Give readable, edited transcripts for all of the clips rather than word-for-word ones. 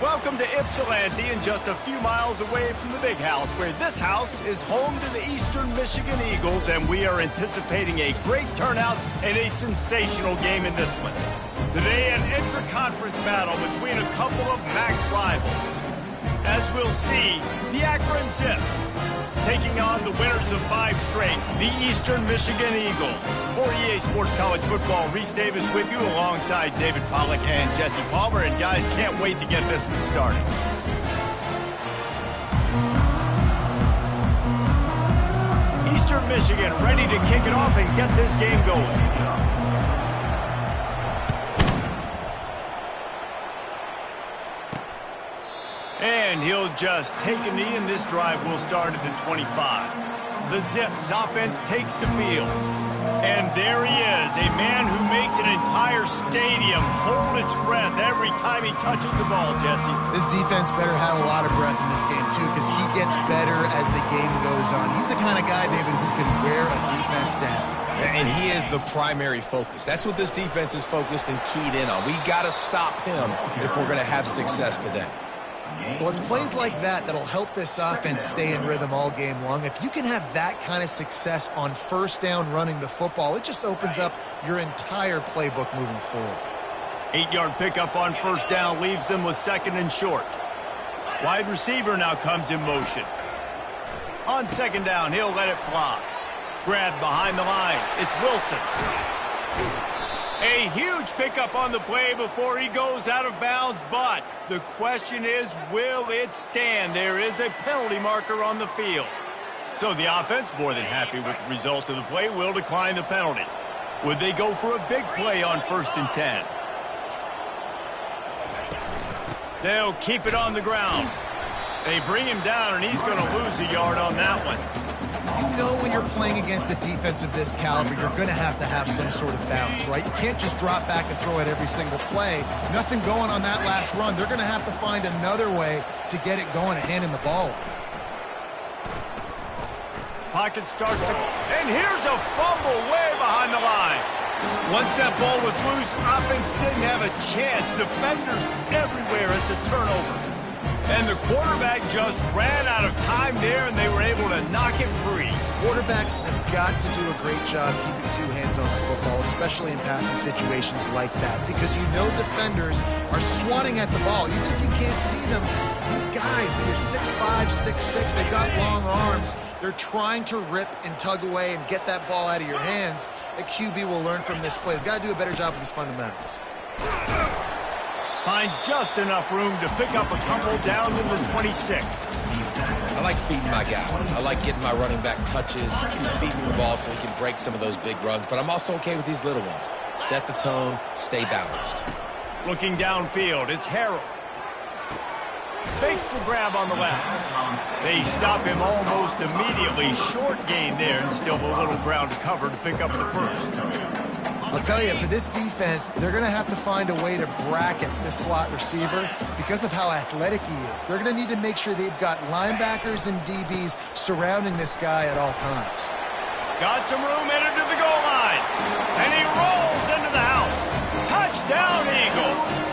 Welcome to Ypsilanti, and just a few miles away from the big house, where this house is home to the Eastern Michigan Eagles, and we are anticipating a great turnout and a sensational game in this one. Today, an intra-conference battle between a couple of MAC rivals. As we'll see, the Akron Zips taking on the winners of 5 straight, the Eastern Michigan Eagles. For EA Sports College Football, Reese Davis with you alongside David Pollack and Jesse Palmer. And guys, can't wait to get this one started. Eastern Michigan ready to kick it off and get this game going. And he'll just take a knee, and this drive will start at the 25. The Zips offense takes the field. And there he is, a man who makes an entire stadium hold its breath every time he touches the ball, Jesse. This defense better have a lot of breath in this game, too, because he gets better as the game goes on. He's the kind of guy, David, who can wear a defense down. And he is the primary focus. That's what this defense is focused and keyed in on. We got to stop him if we're going to have success today. Well, it's plays like that that'll help this offense stay in rhythm all game long. If you can have that kind of success on first down running the football, it just opens up your entire playbook moving forward. 8-yard pickup on first down leaves them with 2nd and short. Wide receiver now comes in motion. On 2nd down, he'll let it fly. Grabbed behind the line. It's Wilson. A huge pickup on the play before he goes out of bounds, but the question is, will it stand? There is a penalty marker on the field. So the offense, more than happy with the result of the play, will decline the penalty. Would they go for a big play on 1st and 10? They'll keep it on the ground. They bring him down, and he's going to lose a yard on that one. You know when you're playing against a defense of this caliber, you're going to have some sort of balance, right? You can't just drop back and throw it every single play. Nothing going on that last run. They're going to have to find another way to get it going and hand him the ball. Pocket starts to... And here's a fumble way behind the line. Once that ball was loose, offense didn't have a chance. Defenders everywhere. It's a turnover. And the quarterback just ran out of time there, and they were able to knock it free. Quarterbacks have got to do a great job keeping 2 hands on the football, especially in passing situations like that, because you know defenders are swatting at the ball. Even if you can't see them, these guys, they're 6'5", 6'6", they've got long arms. They're trying to rip and tug away and get that ball out of your hands. A QB will learn from this play. He's got to do a better job with his fundamentals. Finds just enough room to pick up a couple down to the 26. I like feeding my guy. I like getting my running back touches, feeding him the ball so he can break some of those big runs. But I'm also okay with these little ones. Set the tone, stay balanced. Looking downfield, it's Harrell. Fakes the grab on the left. They stop him almost immediately. Short gain there, and still a little ground to cover to pick up the first. I'll tell you, for this defense, they're going to have to find a way to bracket this slot receiver because of how athletic he is. They're going to need to make sure they've got linebackers and DBs surrounding this guy at all times. Got some room, headed to the goal line. And he rolls into the house. Touchdown, Eagle.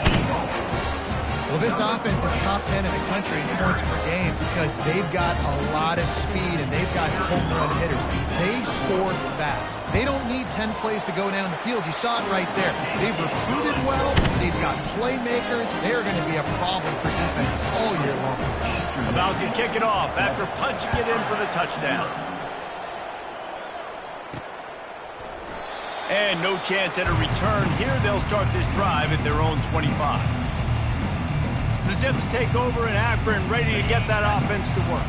Well, this offense is top 10 in the country in points per game because they've got a lot of speed and they've got home run hitters. They score fast. They don't need 10 plays to go down the field. You saw it right there. They've recruited well. They've got playmakers. They're going to be a problem for defenses all year long. About to kick it off after punching it in for the touchdown. And no chance at a return here. They'll start this drive at their own 25. The Zips take over in Akron, ready to get that offense to work.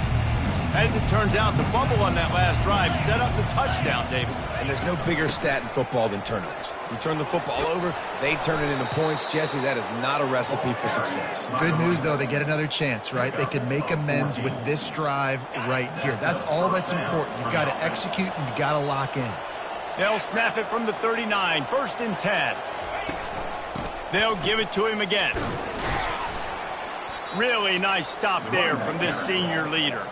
As it turns out, the fumble on that last drive set up the touchdown, David. And there's no bigger stat in football than turnovers. You turn the football over, they turn it into points. Jesse, that is not a recipe for success. Good news, though, they get another chance, right? They can make amends with this drive right here. That's all that's important. You've got to execute and you've got to lock in. They'll snap it from the 39, 1st and 10. They'll give it to him again. Really nice stop there from this senior leader.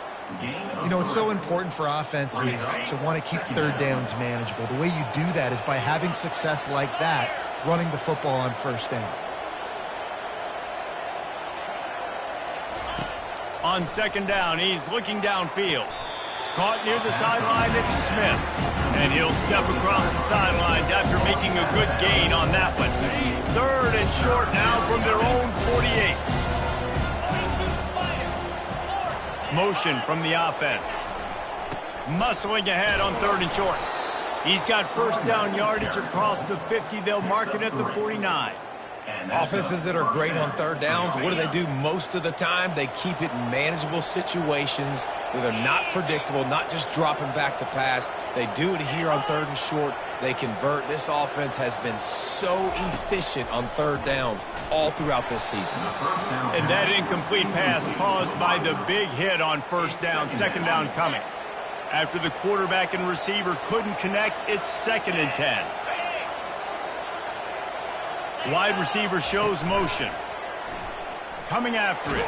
You know, it's so important for offenses to want to keep 3rd downs manageable. The way you do that is by having success like that, running the football on 1st down. On second down, he's looking downfield. Caught near the sideline, it's Smith. And he'll step across the sidelines after making a good gain on that one. Third and short now from their own 48. Motion from the offense. Muscling ahead on third and short. He's got first down yardage across the 50. They'll mark it at the 49. Offenses that are great on third downs, what do most of the time? They keep it in manageable situations where they're not predictable, not just dropping back to pass. They do it here on third and short. They convert. This offense has been so efficient on third downs all throughout this season. And that incomplete pass caused by the big hit on first down, second down coming. After the quarterback and receiver couldn't connect, it's 2nd and 10. Wide receiver shows motion. Coming after it.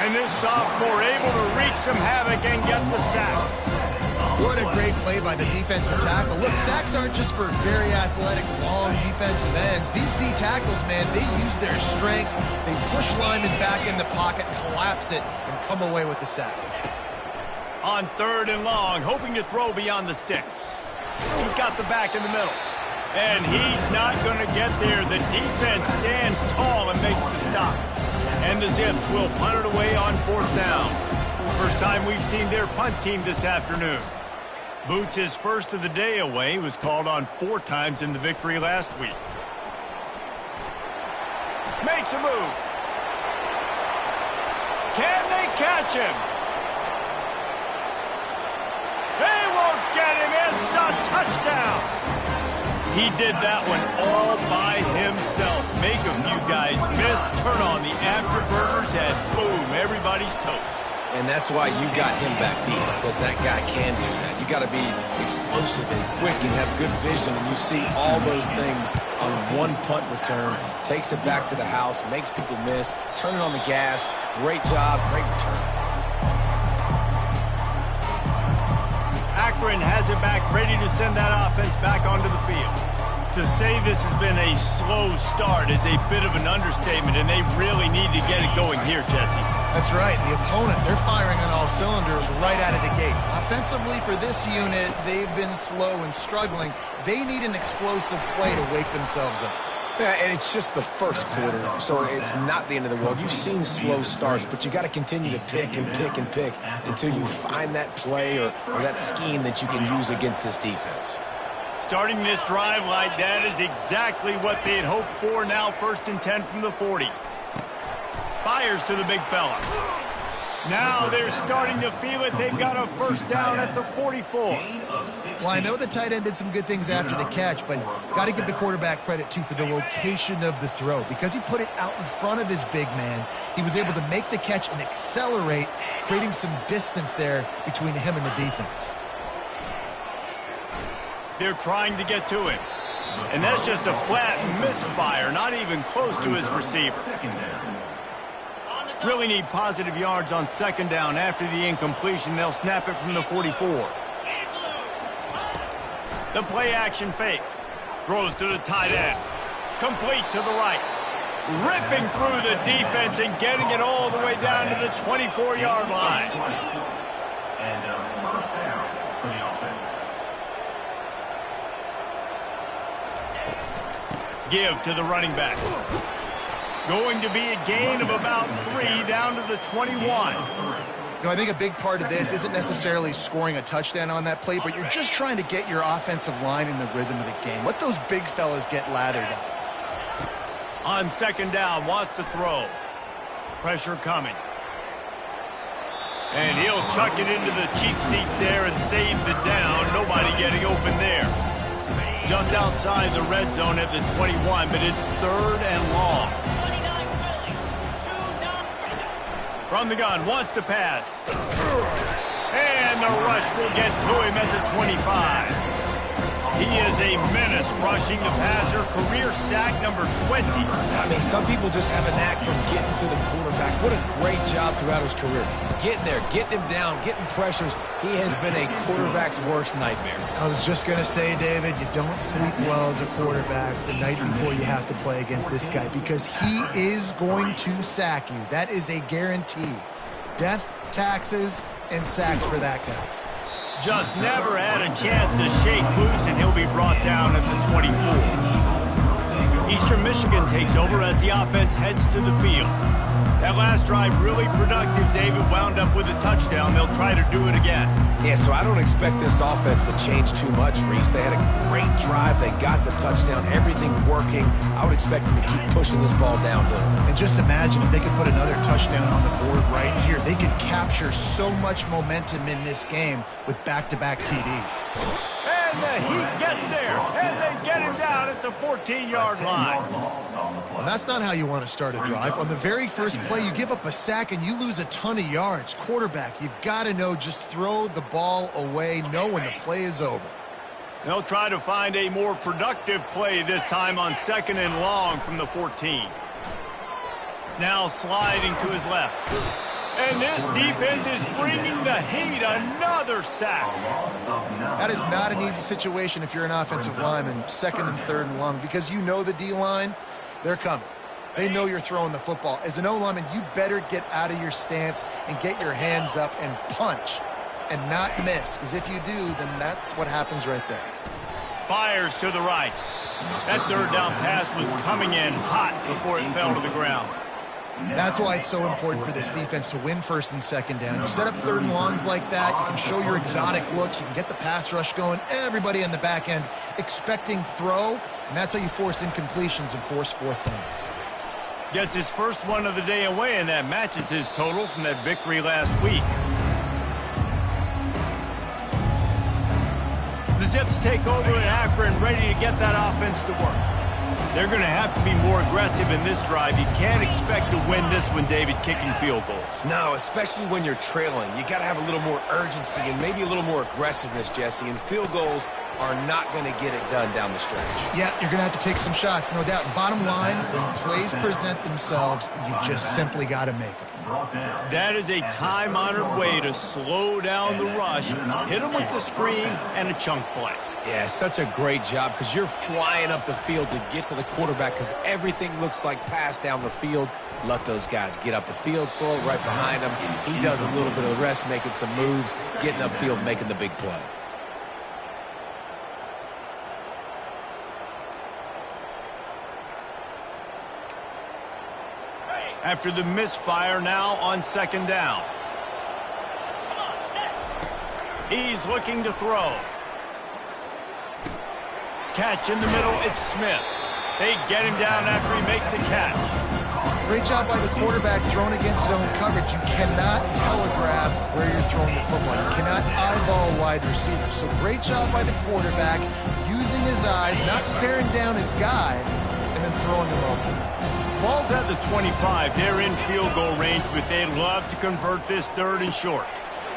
And this sophomore able to wreak some havoc and get the sack. What a great play by the defensive tackle. Look, sacks aren't just for very athletic, long defensive ends. These D tackles, man, they use their strength. They push linemen back in the pocket, collapse it, and come away with the sack. On third and long, hoping to throw beyond the sticks. He's got the back in the middle. And he's not going to get there. The defense stands tall and makes the stop. And the Zips will punt it away on fourth down. First time we've seen their punt team this afternoon. Boots, his first of the day away, was called on 4 times in the victory last week. Makes a move. Can they catch him? They won't get him. It's a touchdown. He did that one all by himself. Make a few guys miss, turn on the afterburners, and boom, everybody's toast. And that's why you got him back deep, because that guy can do that. You got to be explosive and quick and have good vision, and you see all those things on one punt return. Takes it back to the house, makes people miss, turning on the gas. Great job, great return. Akron has it back, ready to send that offense back onto the field. To say this has been a slow start is a bit of an understatement, and they really need to get it going here, Jesse. That's right. The opponent, they're firing on all cylinders right out of the gate. Offensively, for this unit, they've been slow and struggling. They need an explosive play to wake themselves up. Yeah, and it's just the first quarter, so it's not the end of the world. You've seen slow starts, but you got to continue to pick and pick and pick until you find that play or that scheme that you can use against this defense. Starting this drive like that is exactly what they had hoped for. Now 1st and 10 from the 40. Fires to the big fella. Now they're starting to feel it. They've got a first down at the 44. Well, I know the tight end did some good things after the catch, but got to give the quarterback credit, too, for the location of the throw. Because he put it out in front of his big man, he was able to make the catch and accelerate, creating some distance there between him and the defense. They're trying to get to him. And that's just a flat misfire, not even close to his receiver. Really need positive yards on second down. After the incompletion, they'll snap it from the 44. The play action fake. Throws to the tight end. Complete to the right. Ripping through the defense and getting it all the way down to the 24-yard line. And first down for the offense. Give to the running back. Going to be a gain of about 3 down to the 21. You know, I think a big part of this isn't necessarily scoring a touchdown on that play, but you're just trying to get your offensive line in the rhythm of the game. Let those big fellas get lathered up. On second down, wants to throw. Pressure coming. And he'll chuck it into the cheap seats there and save the down. Nobody getting open there. Just outside the red zone at the 21, but it's 3rd and long. From the gun, wants to pass. And the rush will get to him at the 25. He is a menace rushing the passer. Career sack number 20. I mean, some people just have a knack for getting to the quarterback. What a great job throughout his career. Getting there, getting him down, getting pressures. He has been a quarterback's worst nightmare. I was just going to say, David, you don't sleep well as a quarterback the night before you have to play against this guy because he is going to sack you. That is a guarantee. Death, taxes, and sacks for that guy. Just never had a chance to shake loose, and he'll be brought down at the 24. Eastern Michigan takes over as the offense heads to the field. That last drive really productive. David wound up with a touchdown. They'll try to do it again. Yeah, so I don't expect this offense to change too much, Reese. They had a great drive. They got the touchdown. Everything working. I would expect them to keep pushing this ball downhill. And just imagine if they could put another touchdown on the board right here. They could capture so much momentum in this game with back-to-back TDs. And the Heat gets there, and they get him down at the 14-yard line. And that's not how you want to start a drive. On the very first play, you give up a sack and you lose a ton of yards. Quarterback, you've got to know, just throw the ball away, know when the play is over. They'll try to find a more productive play this time on 2nd and long from the 14. Now sliding to his left. And this defense is bringing the Heat another sack. That is not an easy situation if you're an offensive lineman, 2nd and 3rd and long, because you know the D-line, they're coming. They know you're throwing the football. As an O-lineman, you better get out of your stance and get your hands up and punch and not miss, because if you do, then that's what happens right there. Fires to the right. That 3rd down pass was coming in hot before it fell to the ground. That's why it's so important for this defense to win 1st and 2nd down. You set up 3rd and longs like that, you can show your exotic looks, you can get the pass rush going, everybody on the back end expecting throw, and that's how you force incompletions and force 4th downs. Gets his first one of the day away, and that matches his total from that victory last week. The Zips take over in Akron, ready to get that offense to work. They're going to have to be more aggressive in this drive. You can't expect to win this one, David, kicking field goals. No, especially when you're trailing. You got to have a little more urgency and maybe a little more aggressiveness, Jesse. And field goals are not going to get it done down the stretch. Yeah, you're going to have to take some shots, no doubt. Bottom line, when plays present themselves, you just simply got to make them. That is a time-honored way to slow down the rush, hit them with the screen, and a chunk play. Yeah, such a great job because you're flying up the field to get to the quarterback because everything looks like pass down the field. Let those guys get up the field, throw it right behind him. He does a little bit of the rest, making some moves, getting upfield, making the big play. After the misfire, now on 2nd down. He's looking to throw. Catch in the middle, it's Smith. They get him down after he makes the catch. Great job by the quarterback thrown against zone coverage. You cannot telegraph where you're throwing the football. You cannot eyeball wide receivers. So great job by the quarterback using his eyes, not staring down his guy, and then throwing him over. Ball's at the 25. They're in field goal range, but they'd love to convert this 3rd and short.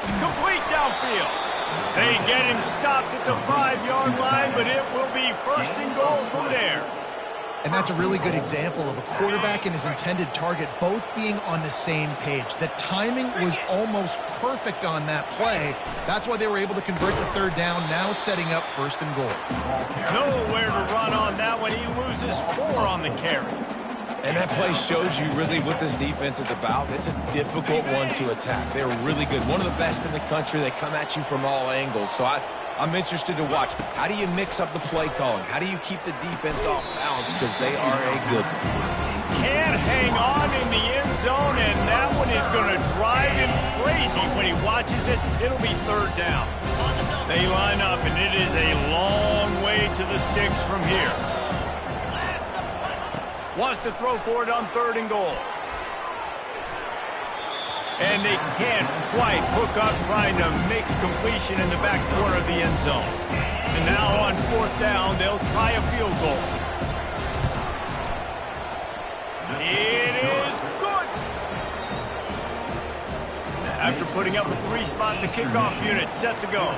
Complete downfield. They get him stopped at the 5-yard line, but it will be 1st and goal from there. And that's a really good example of a quarterback and his intended target both being on the same page. The timing was almost perfect on that play. That's why they were able to convert the 3rd down, now setting up 1st and goal. Nowhere to run on that one. He loses 4 on the carry. And that play shows you really what this defense is about. It's a difficult one to attack. They're really good. One of the best in the country. They come at you from all angles. So I'm interested to watch. How do you mix up the play calling? How do you keep the defense off balance? Because they are a good one. Can't hang on in the end zone, and that one is going to drive him crazy when he watches it. It'll be 3rd down. They line up, and it is a long way to the sticks from here. Wants to throw for it on 3rd and goal. And they can't quite hook up trying to make a completion in the back corner of the end zone. And now on 4th down, they'll try a field goal. It is good. After putting up a 3-spot, the kickoff unit set to go.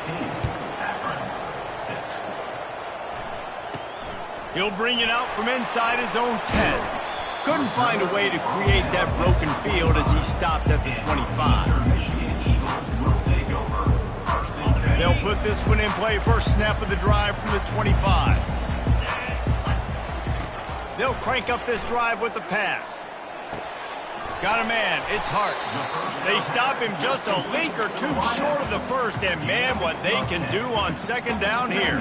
He'll bring it out from inside his own 10. Couldn't find a way to create that broken field as he stopped at the 25. They'll put this one in play, first snap of the drive from the 25. They'll crank up this drive with the pass. Got a man. It's Hart. They stop him just a link or two short of the first, and man, what they can do on second down here.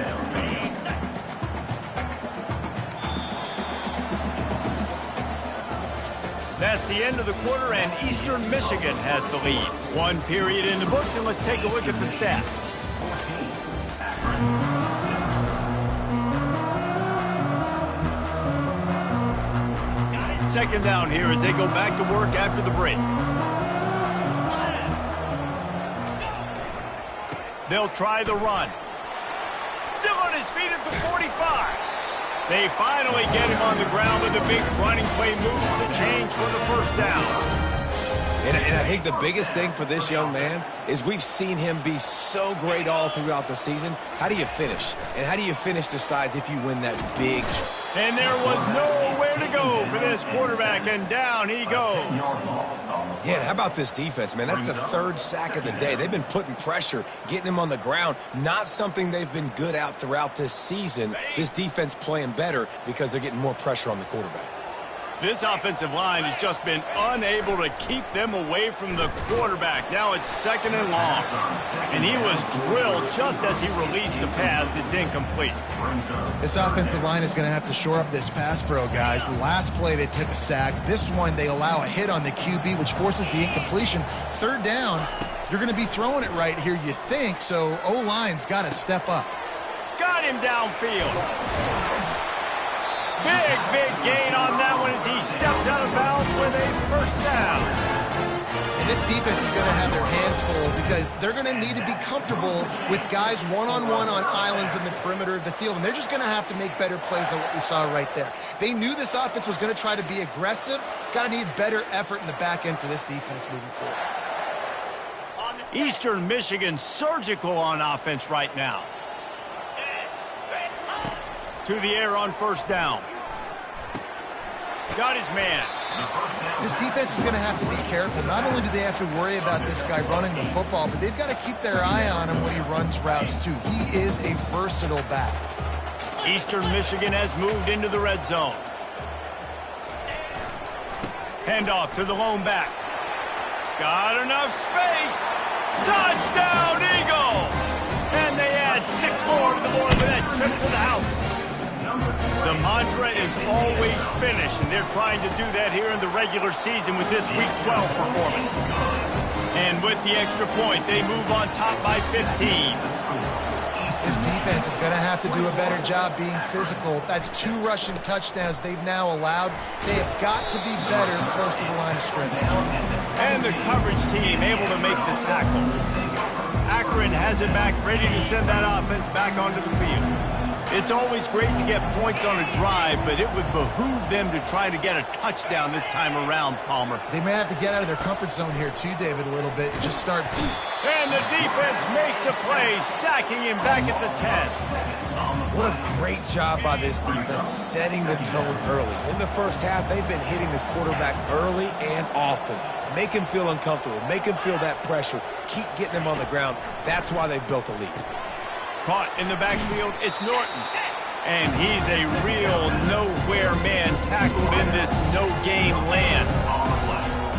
That's the end of the quarter, and Eastern Michigan has the lead. One period in the books, and let's take a look at the stats. Second down here as they go back to work after the break. They'll try the run. Still on his feet at the 45. They finally get him on the ground with a big running play moves the change for the first down. And I think the biggest thing for this young man is we've seen him be so great all throughout the season. How do you finish? And how do you finish decides if you win that big. And there was nowhere to go for this quarterback, and down he goes. Yeah, and how about this defense, man? That's the third sack of the day. They've been putting pressure, getting him on the ground. Not something they've been good at throughout this season. This defense playing better because they're getting more pressure on the quarterback. This offensive line has just been unable to keep them away from the quarterback. Now it's second and long. And he was drilled just as he released the pass. It's incomplete. This offensive line is going to have to shore up this pass pro, guys. The last play they took a sack. This one they allow a hit on the QB, which forces the incompletion. Third down, you're going to be throwing it right here, you think. So O-line's got to step up. Got him downfield. Big gain on that one as he steps out of bounds with a first down. And this defense is going to have their hands full because they're going to need to be comfortable with guys one-on-one on islands in the perimeter of the field. And they're just going to have to make better plays than what we saw right there. They knew this offense was going to try to be aggressive. Got to need better effort in the back end for this defense moving forward. Eastern Michigan surgical on offense right now. To the air on first down. Got his man. This defense is going to have to be careful. Not only do they have to worry about this guy running the football, but they've got to keep their eye on him when he runs routes too. He is a versatile back. Eastern Michigan has moved into the red zone. Handoff to the lone back. Got enough space. Touchdown, Eagle! And they add 6 more to the board with that trip to the house. The mantra is always finish, and they're trying to do that here in the regular season with this Week 12 performance. And with the extra point, they move on top by 15. This defense is going to have to do a better job being physical. That's 2 rushing touchdowns they've now allowed. They have got to be better close to the line of scrimmage. And the coverage team able to make the tackle. Akron has it back, ready to send that offense back onto the field. It's always great to get points on a drive, but it would behoove them to try to get a touchdown this time around, Palmer. They may have to get out of their comfort zone here too, David, a little bit and just start. And the defense makes a play, sacking him back at the 10. What a great job by this defense, setting the tone early. In the first half, they've been hitting the quarterback early and often. Make him feel uncomfortable, make him feel that pressure, keep getting him on the ground. That's why they've built a lead. Caught in the backfield, it's Norton. And he's a real nowhere man tackled in this no-game land.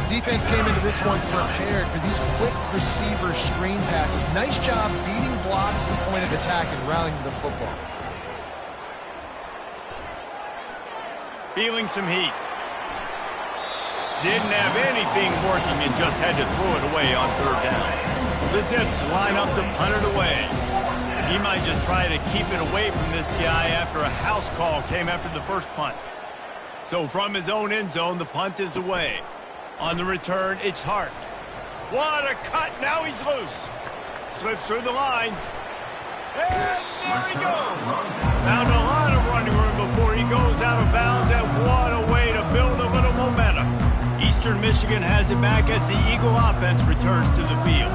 Defense came into this one prepared for these quick receiver screen passes. Nice job beating blocks at the point of attack and rallying to the football. Feeling some heat. Didn't have anything working and just had to throw it away on third down. The Zips line up to punt it away. He might just try to keep it away from this guy after a house call came after the first punt. So from his own end zone, the punt is away. On the return, it's Hart. What a cut! Now he's loose. Slips through the line. And there he goes. Found a lot of running room before he goes out of bounds, and what a way to build a little momentum. Eastern Michigan has it back as the Eagle offense returns to the field.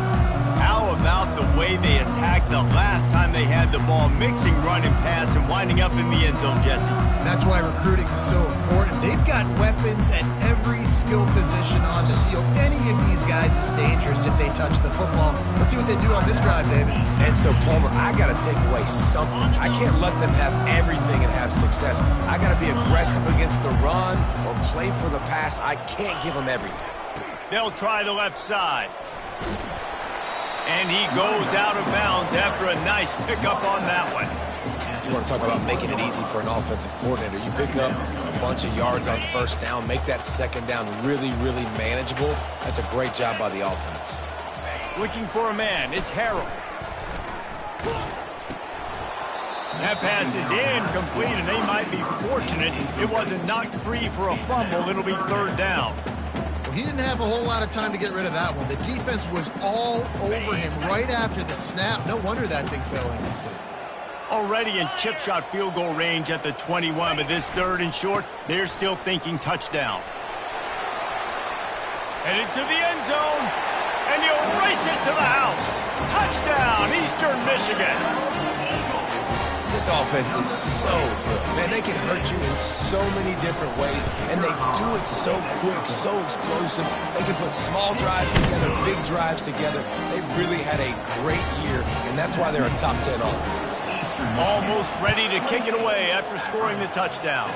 How about the way they attacked the last time they had the ball, mixing run and pass and winding up in the end zone, Jesse. That's why recruiting is so important. They've got weapons at every skill position on the field. Any of these guys is dangerous if they touch the football. Let's see what they do on this drive, David. And so, Palmer, I got to take away something. I can't let them have everything and have success. I got to be aggressive against the run or play for the pass. I can't give them everything. They'll try the left side. And he goes out of bounds after a nice pickup on that one. You want to talk about making it easy for an offensive coordinator. You pick up a bunch of yards on first down, make that second down really, really manageable. That's a great job by the offense. Looking for a man. It's Harrell. That pass is incomplete, and they might be fortunate it wasn't knocked free for a fumble. It'll be third down. Well, he didn't have a whole lot of time to get rid of that one. The defense was all over him right after the snap. No wonder that thing fell incomplete. Already in chip shot field goal range at the 21, but this third and short, they're still thinking touchdown. Headed to the end zone, and he'll race it to the house. Touchdown, Eastern Michigan. This offense is so good. Man, they can hurt you in so many different ways, and they do it so quick, so explosive. They can put small drives together, big drives together. They've really had a great year, and that's why they're a top 10 offense. Almost ready to kick it away after scoring the touchdown.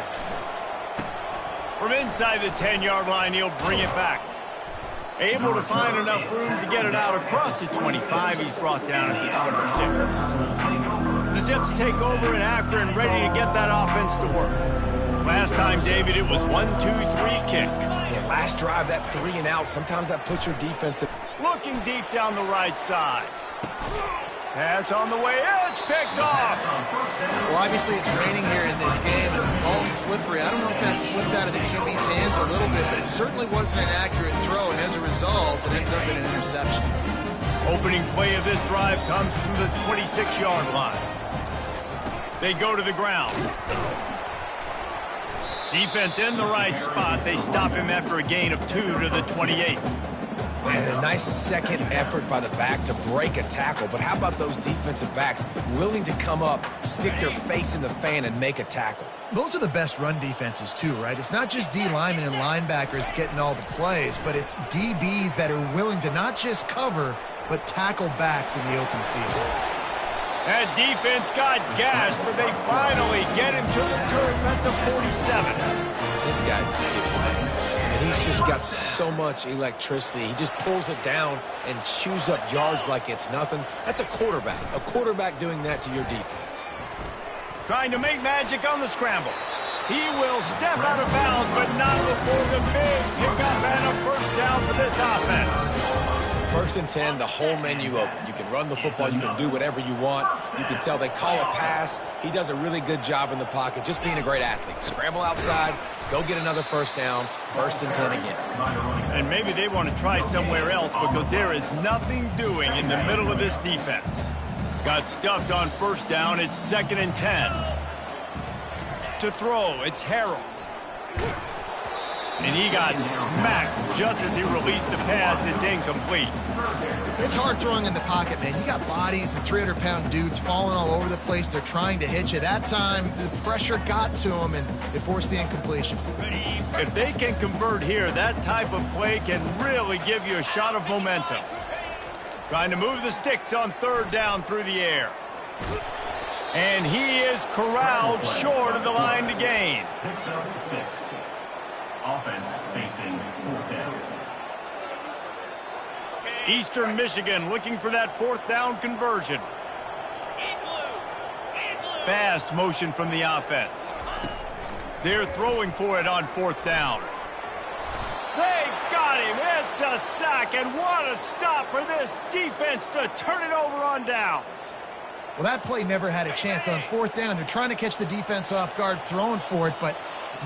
From inside the 10-yard line, he'll bring it back. Able to find enough room to get it out across the 25. He's brought down at the 26. The Zips take over in Akron, ready to get that offense to work. Last time, David, it was 1-2-3 kick. Yeah, last drive, that 3 and out, sometimes that puts your defense in. Looking deep down the right side. Pass on the way. It's picked off. Well, obviously it's raining here in this game, and the ball's slippery. I don't know if that slipped out of the QB's hands a little bit, but it certainly wasn't an accurate throw, and as a result, it ends up in an interception. Opening play of this drive comes from the 26-yard line. They go to the ground. Defense in the right spot. They stop him after a gain of 2 to the 28. And a nice second effort by the back to break a tackle. But how about those defensive backs willing to come up, stick their face in the fan, and make a tackle? Those are the best run defenses, too, right? It's not just D linemen and linebackers getting all the plays, but it's DBs that are willing to not just cover, but tackle backs in the open field. That defense got gassed, but they finally get him to the turf at the 47. This guy just gets away. And he's just got so much electricity. He just pulls it down and chews up yards like it's nothing. That's a quarterback. A quarterback doing that to your defense. Trying to make magic on the scramble. He will step out of bounds, but not before the big pickup and a first down for this offense. First and 10, the whole menu open. You can run the football. You can do whatever you want. You can tell they call a pass. He does a really good job in the pocket, just being a great athlete. Scramble outside, go get another first down, first and 10 again. And maybe they want to try somewhere else because there is nothing doing in the middle of this defense. Got stuffed on first down. It's 2nd and 10. To throw, it's Harrell. And he got smacked just as he released the pass. It's incomplete. It's hard throwing in the pocket, man. You got bodies and 300-pound dudes falling all over the place. They're trying to hit you. That time, the pressure got to them, and it forced the incompletion. If they can convert here, that type of play can really give you a shot of momentum. Trying to move the sticks on third down through the air. And he is corralled short of the line to gain. Offense facing 4th down. Eastern Michigan looking for that 4th down conversion. Fast motion from the offense. They're throwing for it on 4th down. They got him. It's a sack, and what a stop for this defense to turn it over on downs. Well, that play never had a chance. On 4th down, they're trying to catch the defense off guard, throwing for it, but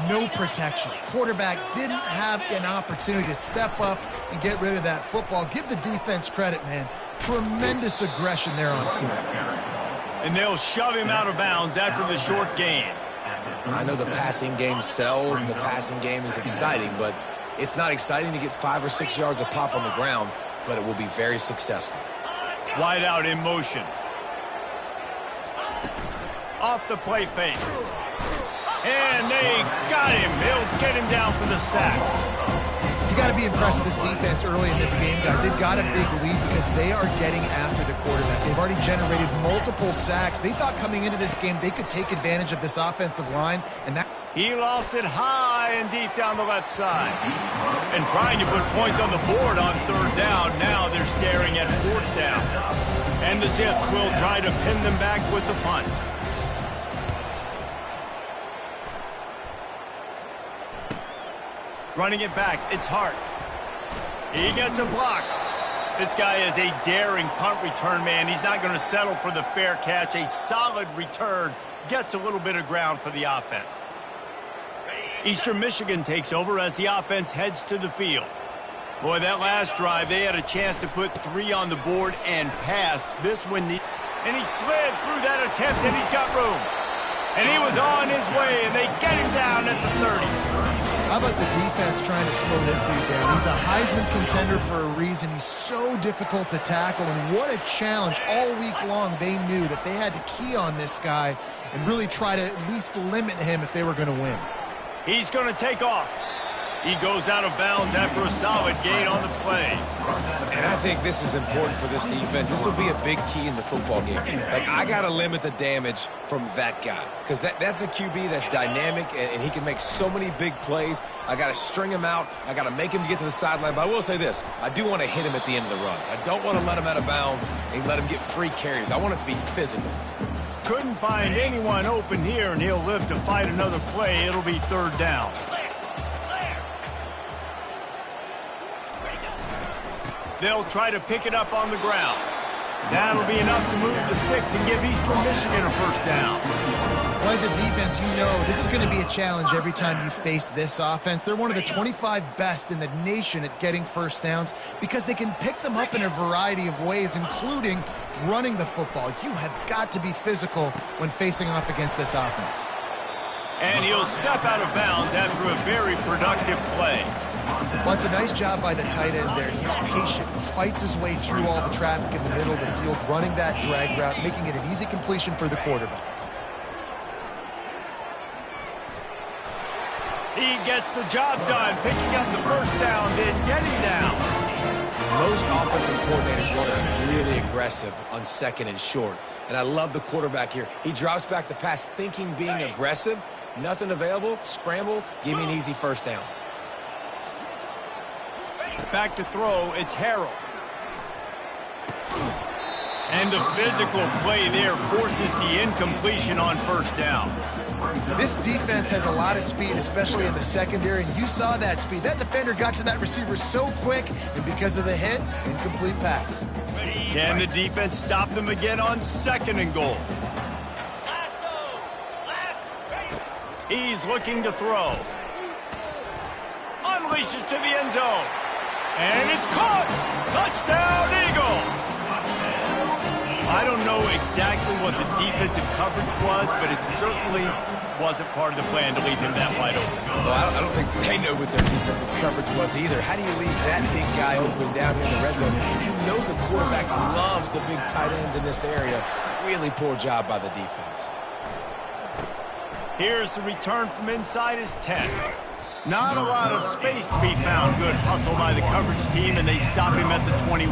no protection. Quarterback didn't have an opportunity to step up and get rid of that football. Give the defense credit, man. Tremendous aggression there on 4th. And they'll shove him out of bounds after the short gain. I know the passing game sells and the passing game is exciting, but it's not exciting to get 5 or 6 yards a pop on the ground, but it will be very successful. Wide out in motion. Off the play fake. And they got him. They'll get him down for the sack. You got to be impressed with this defense early in this game, guys. They've got a big lead because they are getting after the quarterback. They've already generated multiple sacks. They thought coming into this game they could take advantage of this offensive line, and that... He lost it high and deep down the left side. And trying to put points on the board on third down. Now they're staring at fourth down. And the Zips will try to pin them back with the punt. Running it back, it's Hart. He gets a block. This guy is a daring punt return man. He's not going to settle for the fair catch. A solid return. Gets a little bit of ground for the offense. Eastern Michigan takes over as the offense heads to the field. Boy, that last drive, they had a chance to put 3 on the board and passed. This one, and he slid through that attempt, and he's got room. And he was on his way, and they get him down at the 30. How about the defense trying to slow this dude down? He's a Heisman contender for a reason. He's so difficult to tackle, and what a challenge. All week long, they knew that they had to key on this guy and really try to at least limit him if they were going to win. He's going to take off. He goes out of bounds after a solid gain on the play. And I think this is important for this defense. This will be a big key in the football game. Like, I got to limit the damage from that guy because that's a QB that's dynamic, and he can make so many big plays. I got to string him out. I got to make him get to the sideline. But I will say this. I do want to hit him at the end of the runs. I don't want to let him out of bounds and let him get free carries. I want it to be physical. Couldn't find anyone open here, and he'll live to fight another play. It'll be third down. They'll try to pick it up on the ground. That'll be enough to move the sticks and give Eastern Michigan a first down. Well, as a defense, you know this is going to be a challenge every time you face this offense. They're one of the 25 best in the nation at getting first downs because they can pick them up in a variety of ways, including running the football. You have got to be physical when facing off against this offense. And he'll step out of bounds after a very productive play. Well, it's a nice job by the tight end there. He's patient. He fights his way through all the traffic in the middle of the field, running that drag route, making it an easy completion for the quarterback. He gets the job done, picking up the first down, then getting down. Most offensive coordinators want to be really aggressive on second and short. And I love the quarterback here. He drops back the pass thinking being aggressive. Nothing available. Scramble. Give me an easy first down. Back to throw, it's Harrell. And the physical play there forces the incompletion on first down. This defense has a lot of speed, especially in the secondary, and you saw that speed. That defender got to that receiver so quick, and because of the hit, incomplete pass. Can the defense stop them again on second and goal? He's looking to throw. Unleashes to the end zone. And it's caught! Touchdown, Eagles! I don't know exactly what the defensive coverage was, but it certainly wasn't part of the plan to leave him that wide open. Well, I don't think they know what their defensive coverage was either. How do you leave that big guy open down here in the red zone? You know the quarterback loves the big tight ends in this area. Really poor job by the defense. Here's the return from inside his 10. Not a lot of space to be found. Good hustle by the coverage team, and they stop him at the 21.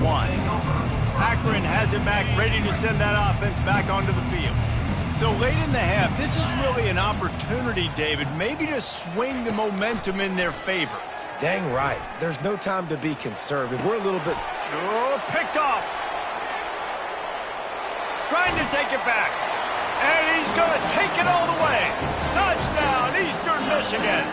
Akron has it back, ready to send that offense back onto the field. So late in the half, this is really an opportunity, David, maybe to swing the momentum in their favor. Dang right. There's no time to be conservative. We're a little bit... Oh, picked off. Trying to take it back. And he's going to take it all the way. Touchdown, Eastern Michigan.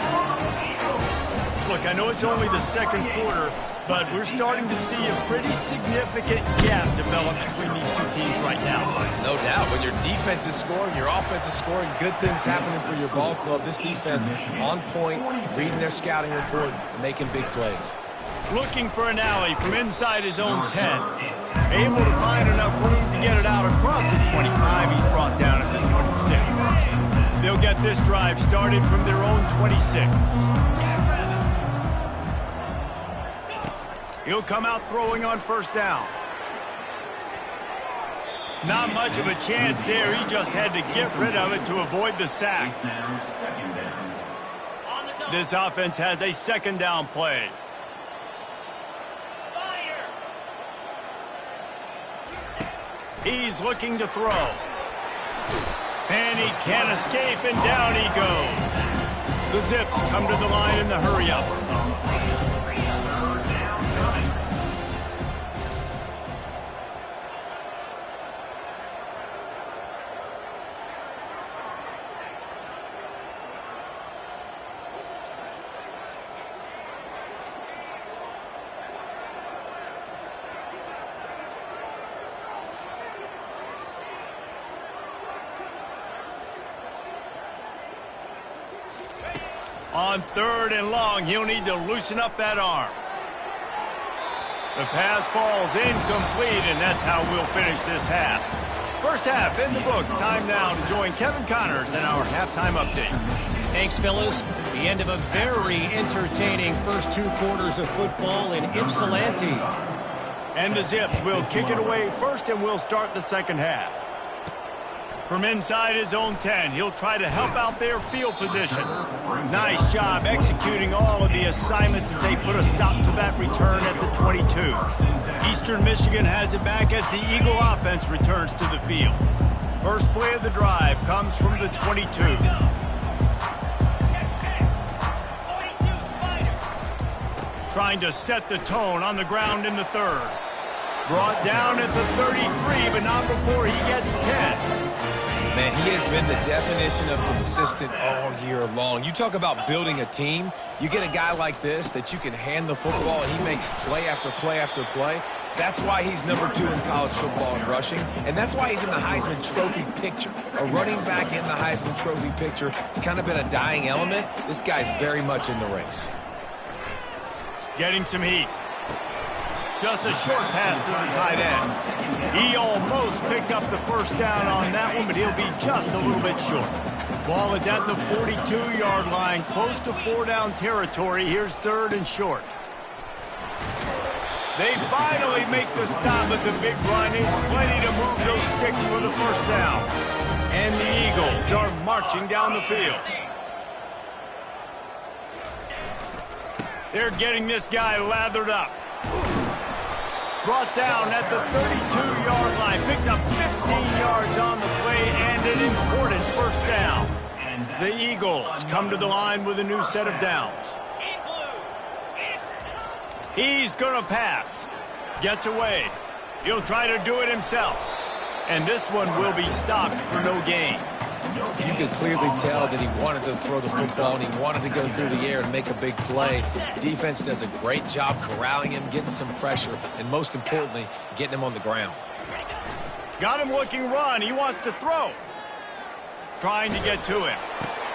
Look, I know it's only the second quarter, but we're starting to see a pretty significant gap develop between these two teams right now. No doubt. When your defense is scoring, your offense is scoring, good things happening for your ball club. This defense on point, reading their scouting report, making big plays. Looking for an alley from inside his own 10. Able to find enough room to get it out across the 25. He's brought down at the 26. They'll get this drive started from their own 26. He'll come out throwing on first down. Not much of a chance there. He just had to get rid of it to avoid the sack. It's now second down. This offense has a second down play. He's looking to throw. And he can't escape, and down he goes. The Zips come to the line in the hurry-up. On 3rd and long, he'll need to loosen up that arm. The pass falls incomplete, and that's how we'll finish this half. First half in the books. Time now to join Kevin Connors in our halftime update. Thanks, fellas. The end of a very entertaining first 2 quarters of football in Ypsilanti. And the Zips will kick it away first, and we'll start the second half. From inside his own 10, he'll try to help out their field position. Nice job executing all of the assignments as they put a stop to that return at the 22. Eastern Michigan has it back as the Eagle offense returns to the field. First play of the drive comes from the 22. Trying to set the tone on the ground in the 3rd. Brought down at the 33, but not before he gets 10. Man, he has been the definition of consistent all year long. You talk about building a team. You get a guy like this that you can hand the football, and he makes play after play after play. That's why he's number 2 in college football in rushing, and that's why he's in the Heisman Trophy picture. A running back in the Heisman Trophy picture. It's kind of been a dying element. This guy's very much in the race. Getting some heat. Just a short pass to the tight end. He almost picked up the first down on that one, but he'll be just a little bit short. Ball is at the 42-yard line, close to 4-down territory. Here's 3rd and short. They finally make the stop at the big run. He's plenty to move those sticks for the first down. And the Eagles are marching down the field. They're getting this guy lathered up. Brought down at the 32-yard line. Picks up 15 yards on the play and an important first down. The Eagles come to the line with a new set of downs. He's going to pass. Gets away. He'll try to do it himself. And this one will be stopped for no gain. You could clearly tell that he wanted to throw the football and he wanted to go through the air and make a big play. Defense does a great job corralling him, getting some pressure, and most importantly, getting him on the ground. Got him looking run. He wants to throw. Trying to get to him.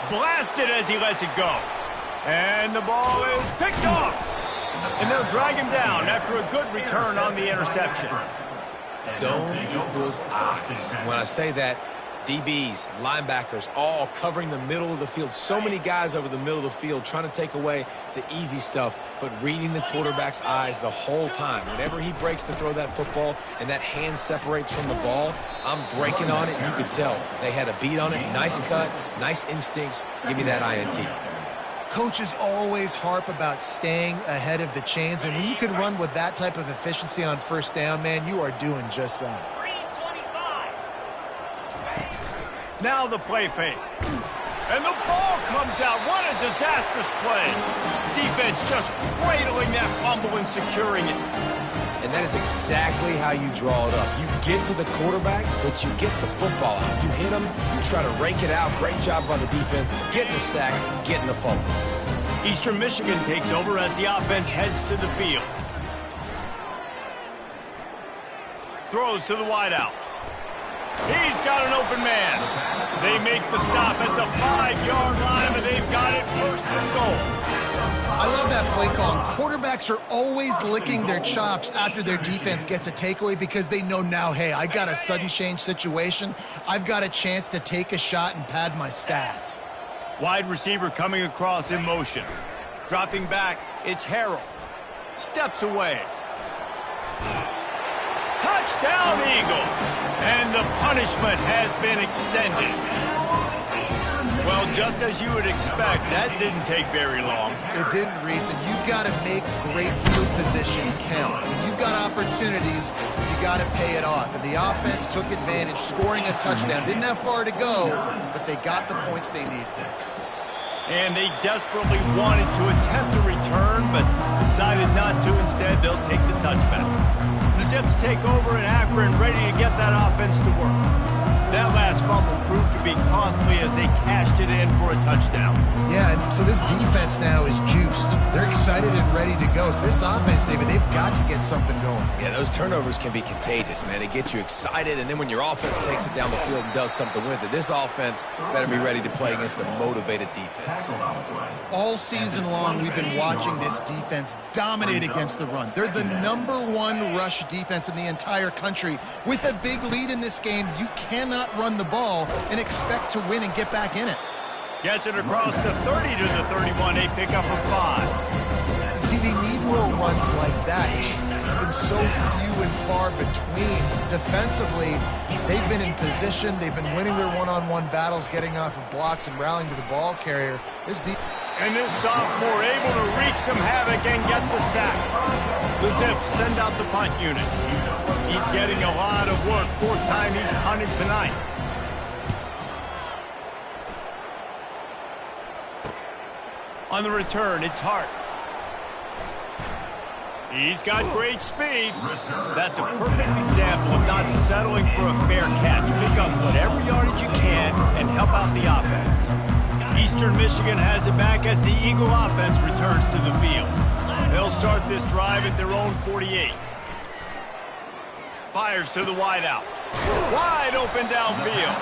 Blasted as he lets it go. And the ball is picked off. And they'll drag him down after a good return on the interception. Zone equals eyes. When I say that, DBs, linebackers, all covering the middle of the field. So many guys over the middle of the field trying to take away the easy stuff, but reading the quarterback's eyes the whole time. Whenever he breaks to throw that football and that hand separates from the ball, I'm breaking on it. You could tell they had a beat on it. Nice cut, nice instincts. Give me that INT. Coaches always harp about staying ahead of the chains, and when you can run with that type of efficiency on first down, man, you are doing just that. Now the play fake. And the ball comes out. What a disastrous play. Defense just cradling that fumble and securing it. And that is exactly how you draw it up. You get to the quarterback, but you get the football out. You hit him, you try to rake it out. Great job by the defense. Getting the sack, getting the fumble. Eastern Michigan takes over as the offense heads to the field. Throws to the wideout. He's got an open man. They make the stop at the 5-yard line, and they've got it first and goal. I love that play call. Quarterbacks are always licking their chops after their defense gets a takeaway because they know now, hey, I got a sudden change situation. I've got a chance to take a shot and pad my stats. Wide receiver coming across in motion. Dropping back, it's Harrell. Steps away. Touchdown, Eagles! And the punishment has been extended. Well, just as you would expect, that didn't take very long. It didn't, Reese, and you've got to make great field position count. When you've got opportunities, you got to pay it off. And the offense took advantage, scoring a touchdown. Didn't have far to go, but they got the points they needed. And they desperately wanted to attempt a return, but decided not to. Instead, they'll take the touchback. The Zips take over in Akron, ready to get that offense to work. That last fumble proved to be costly as they cashed it in for a touchdown. Yeah, and so this defense now is juiced. They're excited and ready to go. So this offense, David, they've got to get something going. Yeah, those turnovers can be contagious, man. They get you excited, and then when your offense takes it down the field and does something with it, this offense better be ready to play against a motivated defense. All season long, we've been watching this defense dominate against the run. They're the #1 rush defense in the entire country. With a big lead in this game, you cannot run the ball and expect to win and get back in it. Gets it across the 30 to the 31. They pick up a 5. See, they need more runs like that. It's just been so few and far between. Defensively, they've been in position. They've been winning their one-on-one battles, getting off of blocks and rallying to the ball carrier. And this sophomore able to wreak some havoc and get the sack. The Zips send out the punt unit. He's getting a lot of work. 4th time he's punted tonight. On the return, it's Hart. He's got great speed. That's a perfect example of not settling for a fair catch. Pick up whatever yardage you can and help out the offense. Eastern Michigan has it back as the Eagle offense returns to the field. They'll start this drive at their own 48. Fires to the wideout. Wide open downfield.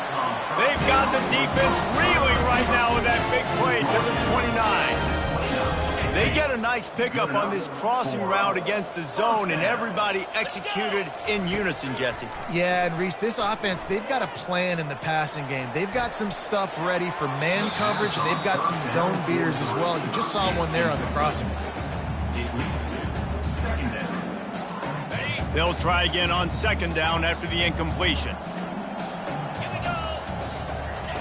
They've got the defense reeling right now with that big play to the 29. They get a nice pickup on this crossing route against the zone, and everybody executed in unison, Jesse. Yeah, and Reese, this offense, they've got a plan in the passing game. They've got some stuff ready for man coverage, and they've got some zone beaters as well. You just saw one there on the crossing route. They'll try again on 2nd down after the incompletion.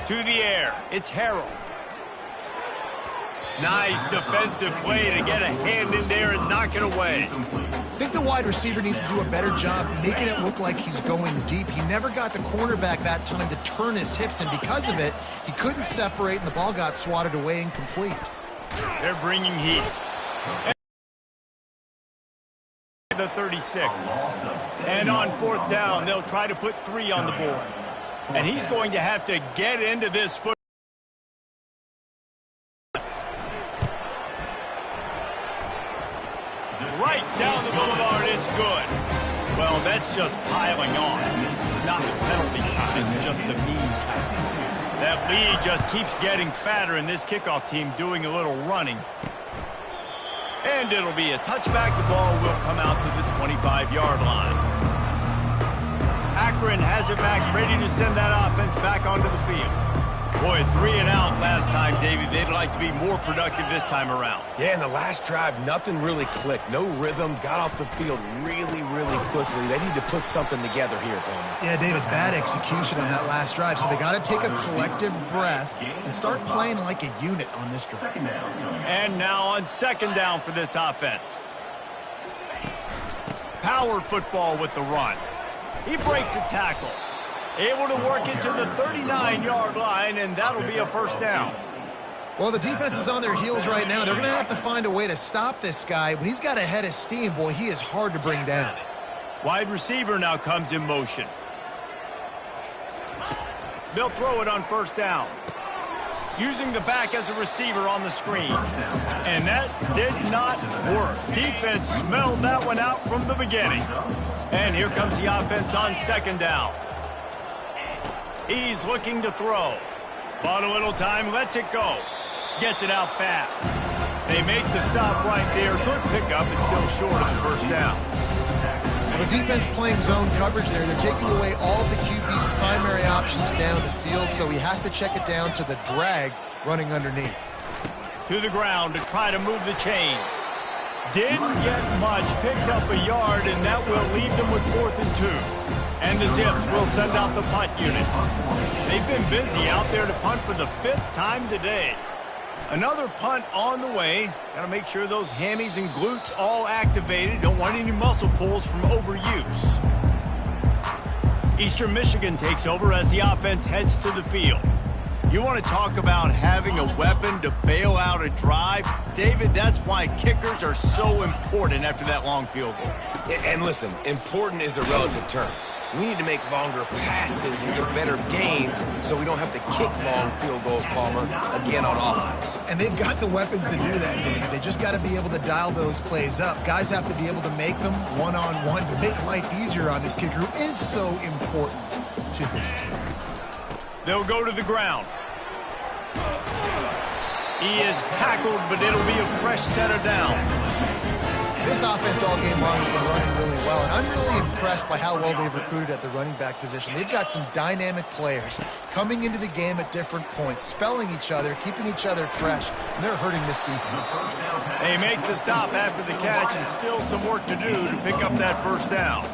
To the air, it's Harrell. Nice defensive play to get a hand in there and knock it away. I think the wide receiver needs to do a better job making it look like he's going deep. He never got the cornerback that time to turn his hips, and because of it, he couldn't separate, and the ball got swatted away incomplete. They're bringing heat. The 36. And on 4th down, they'll try to put 3 on the board. And he's going to have to get into this foot. Right down the boulevard, it's good. Well, that's just piling on. Not the penalty kind, just the mean kind. That lead just keeps getting fatter, and this kickoff team doing a little running. And it'll be a touchback. The ball will come out to the 25-yard line. Akron has it back, ready to send that offense back onto the field. Boy, 3 and out last time, David. They'd like to be more productive this time around. Yeah, in the last drive, nothing really clicked. No rhythm, got off the field really, really quickly. They need to put something together here, Tony. Yeah, David, bad execution on that last drive. So they got to take a collective breath and start playing like a unit on this drive. And now on 2nd down for this offense. Power football with the run. He breaks a tackle. Able to work it to the 39-yard line, and that'll be a 1st down. Well, the defense is on their heels right now. They're going to have to find a way to stop this guy. When he's got a head of steam, boy, he is hard to bring down. Wide receiver now comes in motion. They'll throw it on 1st down. Using the back as a receiver on the screen. And that did not work. Defense smelled that one out from the beginning. And here comes the offense on 2nd down. He's looking to throw. Bought a little time, lets it go. Gets it out fast. They make the stop right there. Good pickup, it's still short of the 1st down. Well, the defense playing zone coverage there. They're taking away all the QB's primary options down the field, so he has to check it down to the drag running underneath. To the ground to try to move the chains. Didn't get much, picked up a yard, and that will leave them with 4th and 2. And the Zips will send out the punt unit. They've been busy out there to punt for the 5th time today. Another punt on the way. Got to make sure those hammies and glutes all activated. Don't want any muscle pulls from overuse. Eastern Michigan takes over as the offense heads to the field. You want to talk about having a weapon to bail out a drive? David, that's why kickers are so important after that long field goal. And listen, important is a relative term. We need to make longer passes and get better gains so we don't have to kick long field goals, Palmer, again on offense. And they've got the weapons to do that, David. They just got to be able to dial those plays up. Guys have to be able to make them one-on-one to make life easier on this kicker, who is so important to this team. They'll go to the ground. He is tackled, but it'll be a fresh set of downs. This offense all game long has been running really well, and I'm really impressed by how well they've recruited at the running back position. They've got some dynamic players coming into the game at different points, spelling each other, keeping each other fresh, and they're hurting this defense. They make the stop after the catch, and still some work to do to pick up that first down.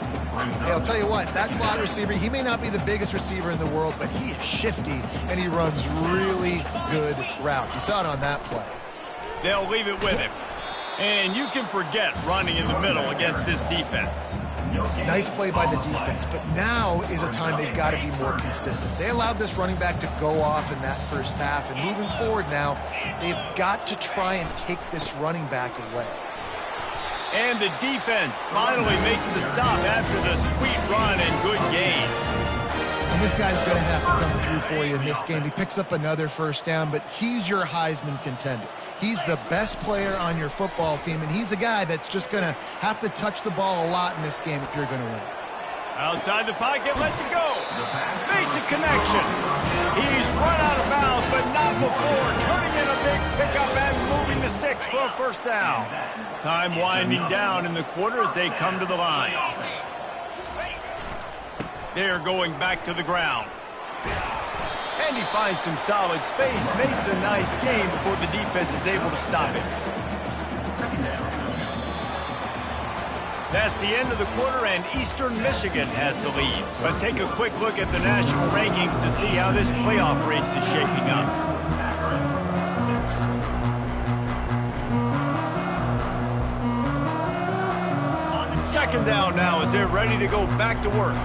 Hey, I'll tell you what, that slot receiver, he may not be the biggest receiver in the world, but he is shifty, and he runs really good routes. You saw it on that play. They'll leave it with him. And you can forget running in the middle against this defense. Nice play by the defense, but now is a time they've got to be more consistent. They allowed this running back to go off in that first half, and moving forward now, they've got to try and take this running back away. And the defense finally makes the stop after the sweet run and good gain. And this guy's going to have to come through for you in this game. He picks up another first down, but he's your Heisman contender. He's the best player on your football team, and he's a guy that's just going to have to touch the ball a lot in this game if you're going to win. Outside the pocket, lets it go. Makes a connection. He's run out of bounds, but not before turning in a big pickup and moving the sticks for a first down. Time winding down in the quarter as they come to the line. They're going back to the ground. And he finds some solid space, makes a nice gain before the defense is able to stop it. That's the end of the quarter, and Eastern Michigan has the lead. Let's take a quick look at the national rankings to see how this playoff race is shaping up. Second down now as they're ready to go back to work.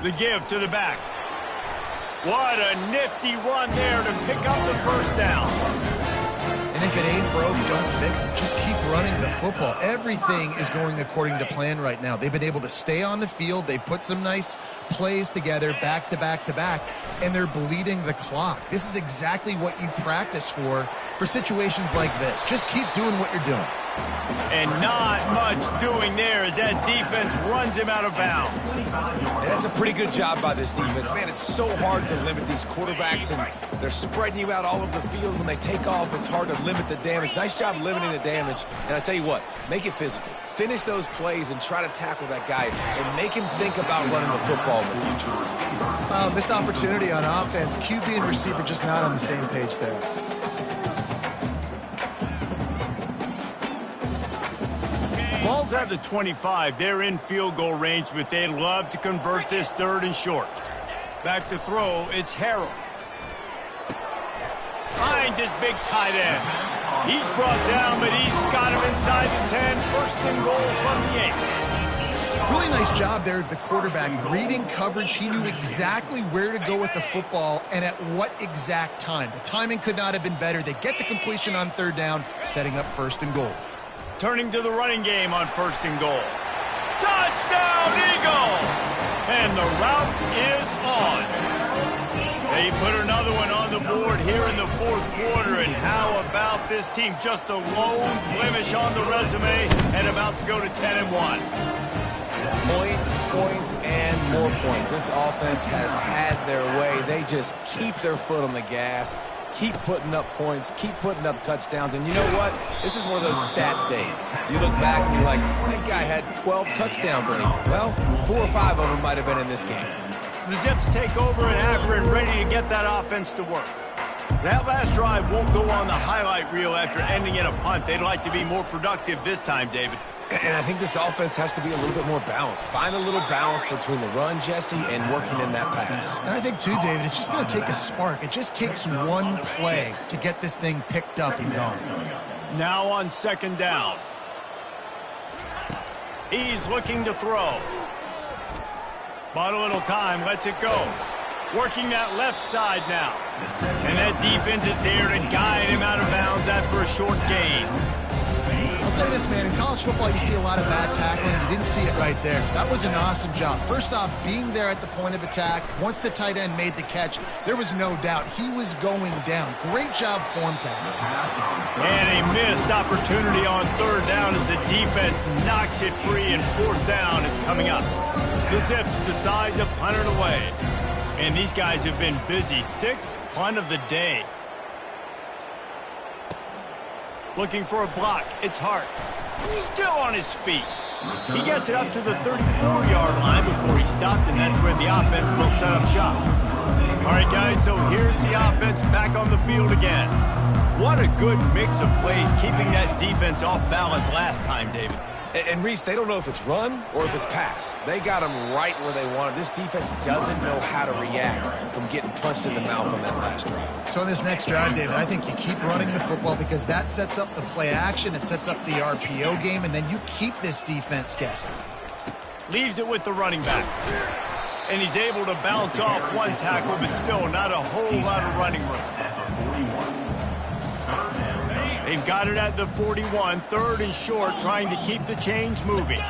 The give to the back. What a nifty run there to pick up the first down. And if it ain't broke, don't fix it. Just keep running the football. Everything is going according to plan right now. They've been able to stay on the field. They put some nice plays together back to back to back, and they're bleeding the clock. This is exactly what you practice for situations like this. Just keep doing what you're doing. And not much doing there as that defense runs him out of bounds. And that's a pretty good job by this defense. Man, it's so hard to limit these quarterbacks, and they're spreading you out all over the field. When they take off, it's hard to limit the damage. Nice job limiting the damage. And I tell you what, make it physical. Finish those plays and try to tackle that guy and make him think about running the football in the future. Missed opportunity on offense. QB and receiver just not on the same page there. Balls at the 25. They're in field goal range, but they'd love to convert this third and short. Back to throw, it's Harrell. Finds his big tight end. He's brought down, but he's got him inside the 10. First and goal from the 8. Really nice job there of the quarterback. Reading coverage, he knew exactly where to go with the football and at what exact time. The timing could not have been better. They get the completion on third down, setting up first and goal. Turning to the running game on first and goal. Touchdown, Eagles! And the route is on. They put another one on the board here in the fourth quarter, and how about this team? Just a lone blemish on the resume and about to go to 10-1. Points, and more points. This offense has had their way. They just keep their foot on the gas, keep putting up points, keep putting up touchdowns. And you know what? This is one of those stats days. You look back and you're like, that guy had 12 touchdowns in him. Well, 4 or 5 of them might have been in this game. The Zips take over in Akron, ready to get that offense to work. That last drive won't go on the highlight reel after ending in a punt. They'd like to be more productive this time, David. And I think this offense has to be a little bit more balanced. Find a little balance between the run, Jesse, and working in that pass. And I think, too, David, it's just going to take a spark. It just takes one play to get this thing picked up and going. Now on second down. He's looking to throw. Bought a little time, lets it go. Working that left side now. And that defense is there to guide him out of bounds after a short gain. I'll say this, man, in college football you see a lot of bad tackling. You didn't see it right there. That was an awesome job. First off, being there at the point of attack. Once the tight end made the catch, there was no doubt he was going down. Great job form tackle. And a missed opportunity on third down as the defense knocks it free, and fourth down is coming up. The Zips decide to punt it away. And these guys have been busy. Sixth punt of the day. Looking for a block. It's Hart. Still on his feet. He gets it up to the 34-yard line before he stopped, and that's where the offense will set up shop. All right, guys, so here's the offense back on the field again. What a good mix of plays, keeping that defense off balance last time, David. And Reese, they don't know if it's run or if it's pass. They got them right where they want it. This defense doesn't know how to react from getting punched in the mouth on that last drive. So in this next drive, David, I think you keep running the football because that sets up the play action, it sets up the RPO game, and then you keep this defense guessing. Leaves it with the running back. And he's able to bounce off one tackle, but still not a whole lot of running room. They've got it at the 41, third and short, trying to keep the chains moving.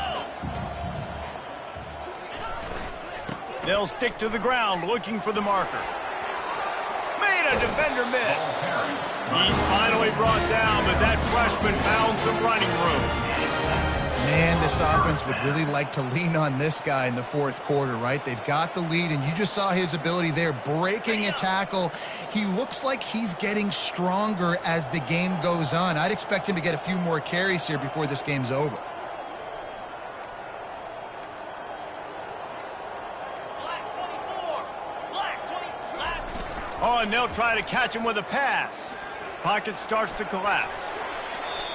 They'll stick to the ground, looking for the marker. Made a defender miss. He's finally brought down, but that freshman found some running room. Man, this offense would really like to lean on this guy in the fourth quarter, right? They've got the lead, and you just saw his ability there, breaking a tackle. He looks like he's getting stronger as the game goes on. I'd expect him to get a few more carries here before this game's over. Oh, and they'll try to catch him with a pass. Pocket starts to collapse.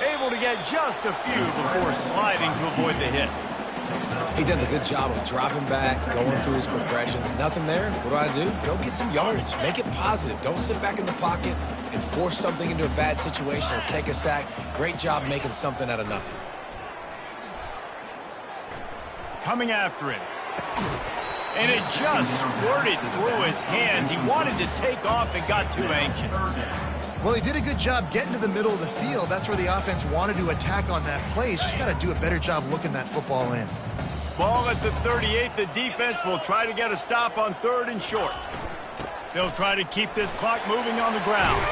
Able to get just a few before sliding to avoid the hits. He does a good job of dropping back, going through his progressions. Nothing there. What do? Go get some yardage. Make it positive. Don't sit back in the pocket and force something into a bad situation or take a sack. Great job making something out of nothing. Coming after him. And it just squirted through his hands. He wanted to take off and got too anxious. Well, he did a good job getting to the middle of the field. That's where the offense wanted to attack on that play. He's just got to do a better job looking that football in. Ball at the 38. The defense will try to get a stop on third and short. They'll try to keep this clock moving on the ground.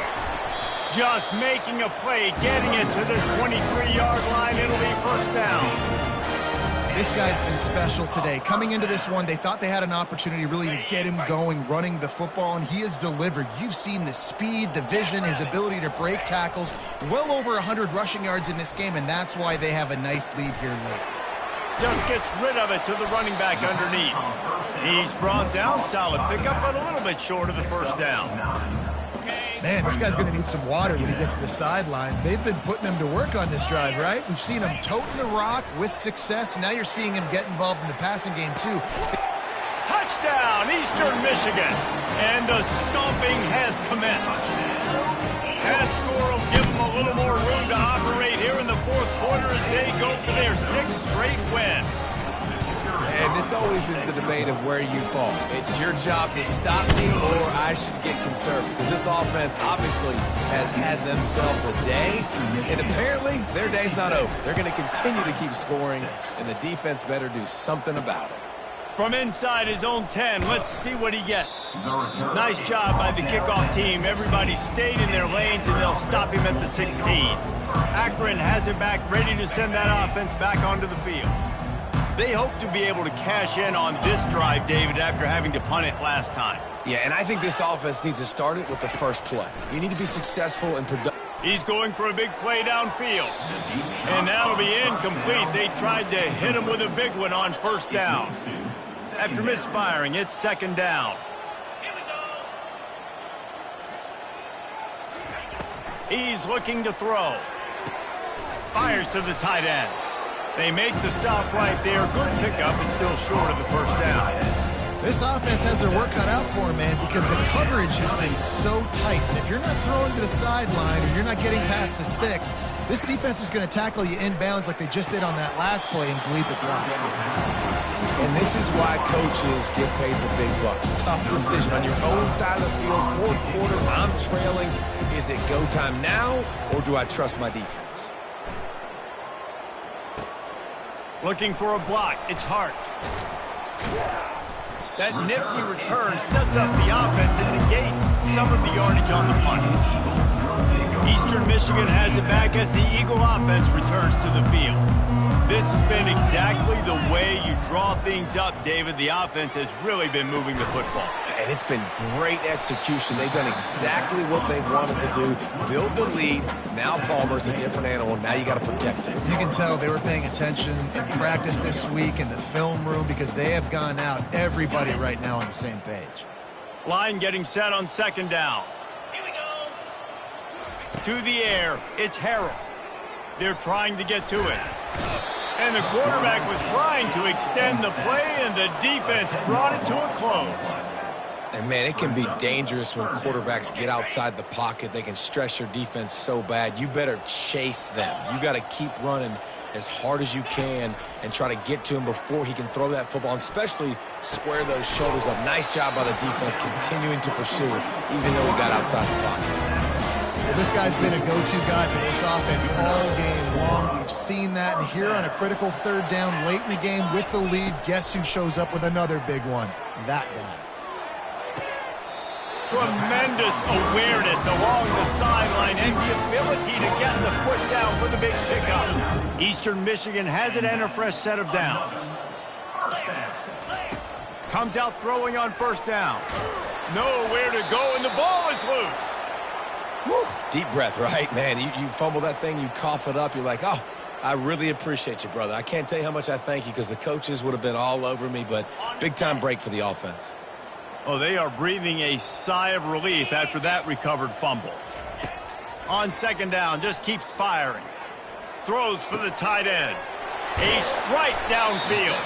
Just making a play, getting it to the 23-yard line. It'll be first down. This guy's been special today. Coming into this one, they thought they had an opportunity really to get him going, running the football, and he has delivered. You've seen the speed, the vision, his ability to break tackles. Well over 100 rushing yards in this game, and that's why they have a nice lead here late. Just gets rid of it to the running back underneath. He's brought down, solid pickup, but a little bit short of the first down. Man, this guy's going to need some water when he gets to the sidelines. They've been putting him to work on this drive, right? We've seen him toting the rock with success. Now you're seeing him get involved in the passing game, too. Touchdown, Eastern Michigan. And the stomping has commenced. That score will give them a little more room to operate here in the fourth quarter as they go for their sixth straight win. And this always is the debate of where you fall. It's your job to stop me or I should get conservative. Because this offense obviously has had themselves a day. And apparently their day's not over. They're going to continue to keep scoring. And the defense better do something about it. From inside his own 10, let's see what he gets. Nice job by the kickoff team. Everybody stayed in their lanes, and they'll stop him at the 16. Akron has it back, ready to send that offense back onto the field. They hope to be able to cash in on this drive, David, after having to punt it last time. Yeah, and I think this offense needs to start it with the first play. You need to be successful and productive. He's going for a big play downfield. And that'll be incomplete. They tried to hit him with a big one on first down. After misfiring, it's second down. He's looking to throw. Fires to the tight end. They make the stop right there. Good pickup, and still short of the first down. This offense has their work cut out for them, man, because the coverage has been so tight. And if you're not throwing to the sideline or you're not getting past the sticks, this defense is going to tackle you inbounds like they just did on that last play and bleed the clock. And this is why coaches get paid the big bucks. Tough decision on your own side of the field. Fourth quarter, I'm trailing. Is it go time now, or do I trust my defense? Looking for a block. It's Hart. That nifty return sets up the offense and negates some of the yardage on the punt. Eastern Michigan has it back as the Eagle offense returns to the field. This has been exactly the way you draw things up, David. The offense has really been moving the football. And it's been great execution. They've done exactly what they've wanted to do. Build the lead. Now Palmer's a different animal. Now you got to protect it. You can tell they were paying attention in practice this week in the film room because they have gone out, everybody right now on the same page. Line getting set on second down. Here we go. To the air. It's Harrell. They're trying to get to it. And the quarterback was trying to extend the play, and the defense brought it to a close. And, man, it can be dangerous when quarterbacks get outside the pocket. They can stress your defense so bad. You better chase them. You got to keep running as hard as you can and try to get to him before he can throw that football, and especially square those shoulders up. Nice job by the defense continuing to pursue, even though he got outside the pocket. Well, this guy's been a go-to guy for this offense all game long. We've seen that, and here on a critical third down late in the game with the lead, guess who shows up with another big one? That guy. Tremendous awareness along the sideline and the ability to get the foot down for the big pickup. Eastern Michigan has it and a fresh set of downs. Comes out throwing on first down. Nowhere to go, and the ball is loose. Woo. Deep breath, right? Man, you fumble that thing, you cough it up, you're like, oh, I really appreciate you, brother. I can't tell you how much I thank you because the coaches would have been all over me, but big-time break for the offense. Oh, they are breathing a sigh of relief after that recovered fumble. On second down, just keeps firing. Throws for the tight end. A strike downfield.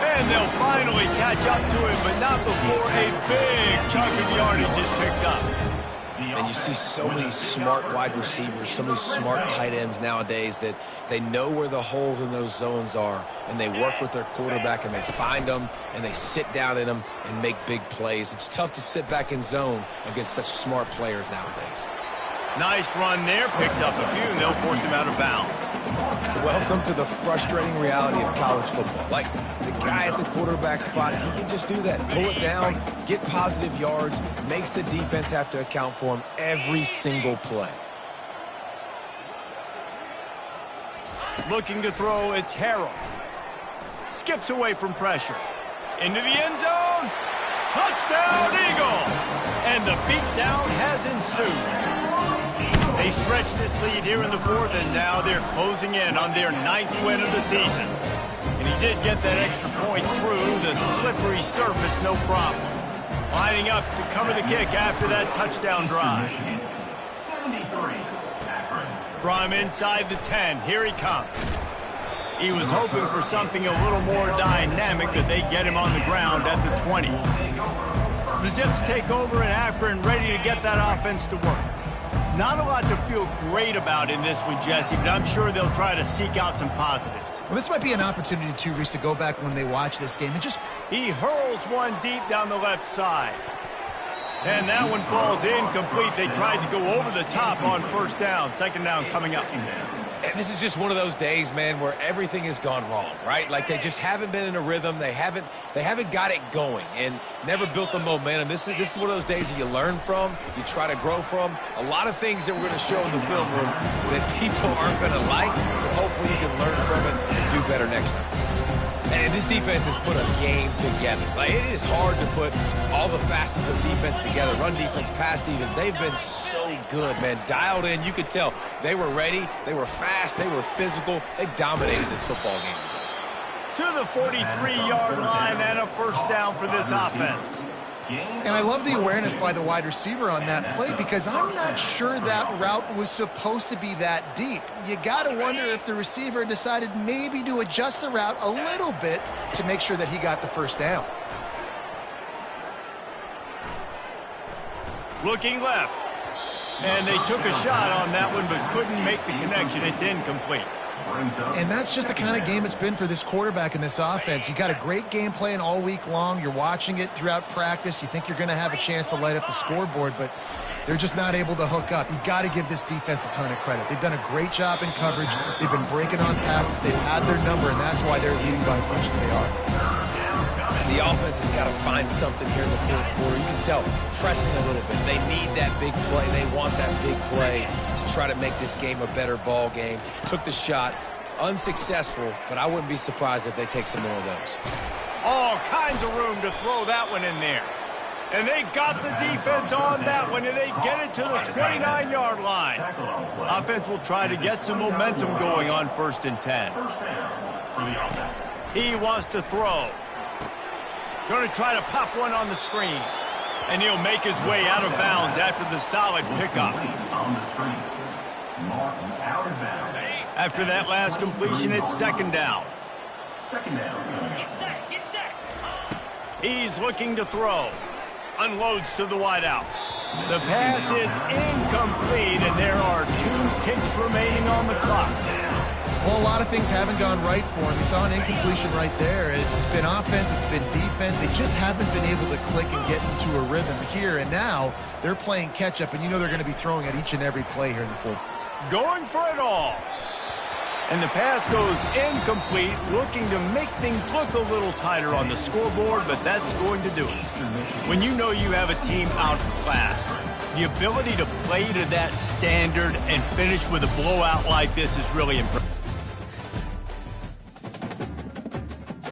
And they'll finally catch up to him, but not before a big chunk of yardage is picked up. And you see so many smart wide receivers, so many smart tight ends nowadays that they know where the holes in those zones are, and they work with their quarterback, and they find them, and they sit down in them and make big plays. It's tough to sit back in zone against such smart players nowadays. Nice run there. Picks up a few, and they'll force him out of bounds. Welcome to the frustrating reality of college football. Like, the guy at the quarterback spot, he can just do that. Pull it down, get positive yards, makes the defense have to account for him every single play. Looking to throw, it's Harrell. Skips away from pressure. Into the end zone. Touchdown, Eagles! And the beatdown has ensued. They stretch this lead here in the fourth, and now they're closing in on their 9th win of the season. And he did get that extra point through the slippery surface, no problem. Lining up to cover the kick after that touchdown drive. 73, Akron. From inside the 10, here he comes. He was hoping for something a little more dynamic, but they get him on the ground at the 20. The Zips take over in Akron, ready to get that offense to work. Not a lot to feel great about in this one, Jesse, but I'm sure they'll try to seek out some positives. Well, this might be an opportunity, too, Reese, to go back when they watch this game and just... He hurls one deep down the left side. And that one falls incomplete. They tried to go over the top on first down. Second down coming up. And this is just one of those days, man, where everything has gone wrong, right? Like, they just haven't been in a rhythm. They haven't got it going and never built the momentum. This is one of those days that you learn from, you try to grow from. A lot of things that we're going to show in the film room that people aren't going to like, but hopefully you can learn from it and do better next time. And this defense has put a game together. Like, it is hard to put all the facets of defense together. Run defense, pass defense. They've been so good, man. Dialed in. You could tell they were ready. They were fast. They were physical. They dominated this football game today. To the 43-yard line and a first down for this offense. And I love the awareness by the wide receiver on that play because I'm not sure that route was supposed to be that deep. You got to wonder if the receiver decided maybe to adjust the route a little bit to make sure that he got the first down. Looking left. And they took a shot on that one but couldn't make the connection. It's incomplete. And that's just the kind of game it's been for this quarterback in this offense. You got a great game plan all week long. You're watching it throughout practice. You think you're going to have a chance to light up the scoreboard, but they're just not able to hook up. You got to give this defense a ton of credit. They've done a great job in coverage. They've been breaking on passes. They've had their number, and that's why they're leading by as much as they are. The offense has got to find something here in the fourth quarter. You can tell, pressing a little bit. They need that big play. They want that big play to try to make this game a better ball game. Took the shot, unsuccessful, but I wouldn't be surprised if they take some more of those. All kinds of room to throw that one in there. And they got the defense on that one, and they get it to the 29-yard line. Offense will try to get some momentum going on 1st and 10. He wants to throw. Going to try to pop one on the screen. And he'll make his way out of bounds after the solid pickup. After that last completion, it's 2nd down. He's looking to throw. Unloads to the wideout. The pass is incomplete, and there are 2 ticks remaining on the clock. Well, a lot of things haven't gone right for him. You saw an incompletion right there. It's been offense, it's been defense. They just haven't been able to click and get into a rhythm here. And now they're playing catch-up, and you know they're going to be throwing at each and every play here in the fourth. Going for it all. And the pass goes incomplete, looking to make things look a little tighter on the scoreboard, but that's going to do it. When you know you have a team outclassed, the ability to play to that standard and finish with a blowout like this is really impressive.